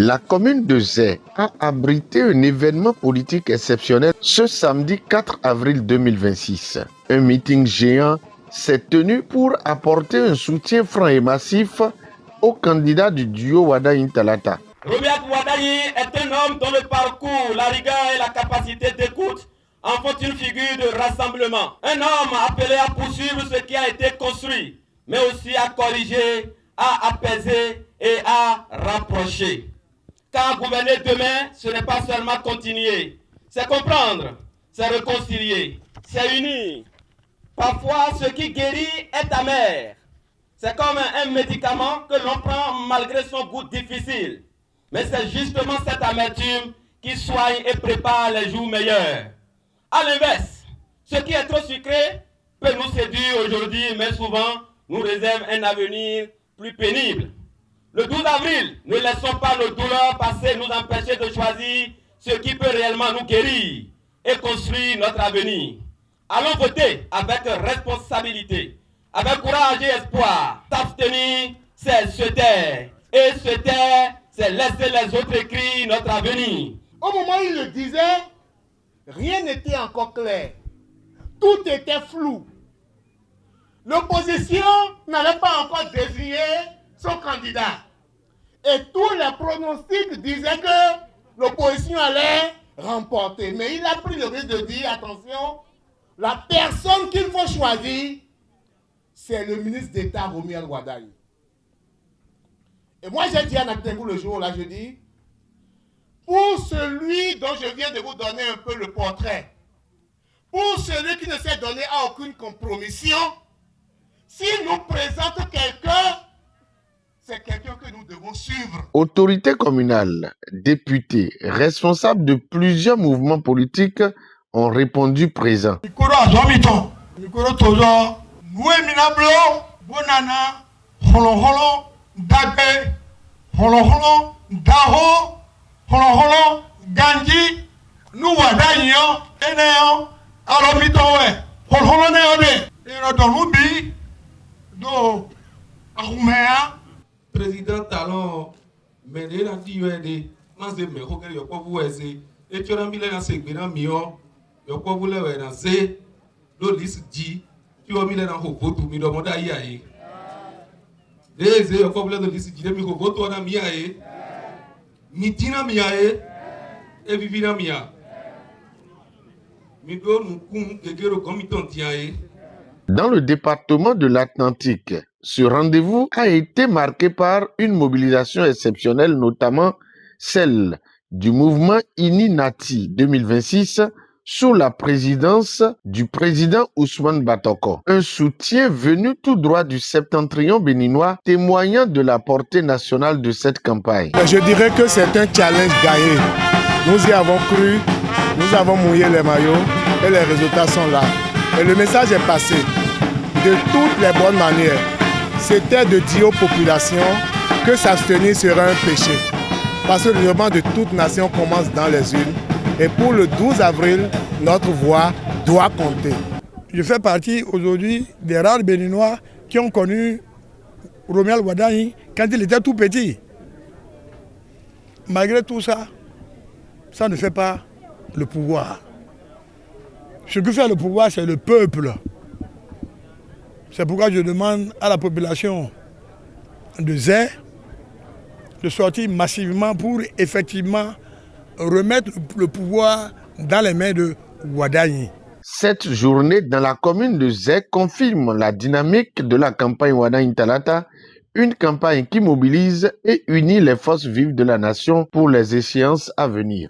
La commune de Zé a abrité un événement politique exceptionnel ce samedi 4 avril 2026. Un meeting géant s'est tenu pour apporter un soutien franc et massif au candidat du duo Wadayin Talata. Robiat Wadayin est un homme dont le parcours, la rigueur et la capacité d'écoute en font une figure de rassemblement. Un homme appelé à poursuivre ce qui a été construit, mais aussi à corriger, à apaiser et à rapprocher. Car gouverner demain, ce n'est pas seulement continuer, c'est comprendre, c'est réconcilier, c'est unir. Parfois, ce qui guérit est amer. C'est comme un médicament que l'on prend malgré son goût difficile. Mais c'est justement cette amertume qui soigne et prépare les jours meilleurs. À l'inverse, ce qui est trop sucré peut nous séduire aujourd'hui, mais souvent nous réserve un avenir plus pénible. Le 12 avril, ne laissons pas nos douleurs passées nous empêcher de choisir ce qui peut réellement nous guérir et construire notre avenir. Allons voter avec responsabilité, avec courage et espoir. S'abstenir, c'est se taire. Et se taire, c'est laisser les autres écrire notre avenir. Au moment où il le disait, rien n'était encore clair. Tout était flou. L'opposition n'avait pas encore désigné son candidat. Et tous les pronostics disaient que l'opposition allait remporter. Mais il a pris le risque de dire, attention, la personne qu'il faut choisir, c'est le ministre d'État Romuald Wadayin. Et moi j'ai dit à Naktengo le jour-là, je dis, pour celui dont je viens de vous donner un peu le portrait, pour celui qui ne s'est donné à aucune compromission, s'il nous présente quelqu'un, c'est quelqu'un que nous devons suivre. Autorités communales, députés, responsables de plusieurs mouvements politiques ont répondu présents. Président Talon, mais il a dit que Mazé me regarde yoko vuese et tu as mis la séquence mio yoko vule wenase lo list dit tu as mis la hopo tu mi demande aïe des yoko vule de list dit mi hopo tu na mi aïe mitina mi aïe et vivina mia mi do nous kum kekero comiton tiaïe. Dans le département de l'Atlantique, ce rendez-vous a été marqué par une mobilisation exceptionnelle, notamment celle du mouvement INI-NATI 2026 sous la présidence du président Ousmane Batoko. Un soutien venu tout droit du septentrion béninois, témoignant de la portée nationale de cette campagne. Je dirais que c'est un challenge gagné. Nous y avons cru, nous avons mouillé les maillots et les résultats sont là. Et le message est passé de toutes les bonnes manières. C'était de dire aux populations que s'abstenir sera un péché. Parce que le développement de toute nation commence dans les urnes. Et pour le 12 avril, notre voix doit compter. Je fais partie aujourd'hui des rares Béninois qui ont connu Romuald Wadayin quand il était tout petit. Malgré tout ça, ça ne fait pas le pouvoir. Ce qui fait le pouvoir, c'est le peuple. C'est pourquoi je demande à la population de Zé de sortir massivement pour effectivement remettre le pouvoir dans les mains de Wadayin. Cette journée dans la commune de Zé confirme la dynamique de la campagne Wadayin Talata, une campagne qui mobilise et unit les forces vives de la nation pour les échéances à venir.